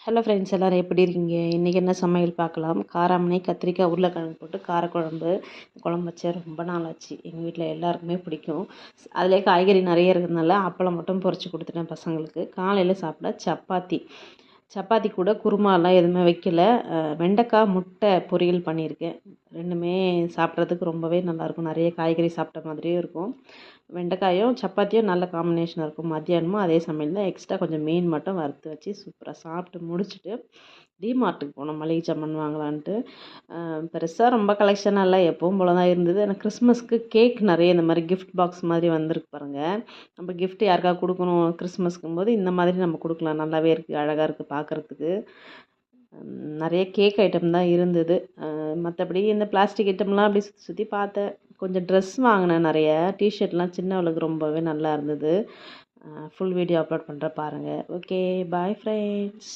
Hello friends, எல்லோரும் எப்படி இருக்கீங்க? இன்றைக்கி என்ன சமையல் பார்க்கலாம். காராமணி கத்திரிக்காய் உருளைக்கிழங்கு போட்டு காரக்குழம்பு. குழம்பு வச்சா ரொம்ப நாள் ஆச்சு. எங்கள் வீட்டில் எல்லாருக்குமே பிடிக்கும். அதிலே காய்கறி நிறைய இருக்கிறதுனால அப்பளம் மட்டும் பொரித்து கொடுத்துட்டேன் பசங்களுக்கு. காலையில் சாப்பிட சப்பாத்தி. சப்பாத்தி கூட குருமாலாம் எதுவுமே வைக்கல. வெண்டைக்காய் முட்டை பொரியல் பண்ணியிருக்கேன். ரெண்டுமே சாப்பிட்றதுக்கு ரொம்பவே நல்லாயிருக்கும். நிறைய காய்கறி சாப்பிட்ட மாதிரியும் இருக்கும். வெண்டைக்காயும் சப்பாத்தியும் நல்ல காம்பினேஷனாக இருக்கும். மத்தியானமும் அதே சமையல் தான். எக்ஸ்ட்ரா கொஞ்சம் மீன் மட்டும் வறுத்து வச்சு சூப்பராக சாப்பிட்டு முடிச்சுட்டு டிமார்ட்டுக்கு போனோம் மளிகை சாமான் வாங்கலான்ட்டு. பெருசாக ரொம்ப கலெக்ஷனாக இல்லை, எப்பவும் போல தான் இருந்தது. எனக்கு கிறிஸ்மஸ்க்கு கேக் நிறைய இந்த மாதிரி கிஃப்ட் பாக்ஸ் மாதிரி வந்திருக்கு பாருங்கள். நம்ம கிஃப்ட் யாருக்காவது கொடுக்கணும் கிறிஸ்மஸ்க்கும் போது இந்த மாதிரி நம்ம கொடுக்கலாம். நல்லாவே இருக்குது, அழகாக இருக்குது பார்க்குறதுக்கு. நிறைய கேக் ஐட்டம் தான் இருந்தது. மற்றபடி இந்த பிளாஸ்டிக் ஐட்டம்லாம் அப்படி சுற்றி சுற்றி பார்த்தேன். கொஞ்சம் ட்ரெஸ் வாங்கினேன். நிறைய டிஷர்ட்லாம் சின்னவளுக்கு ரொம்பவே நல்லா இருந்தது. ஃபுல் வீடியோ அப்லோட் பண்ணுறேன் பாருங்கள். Okay, bye friends.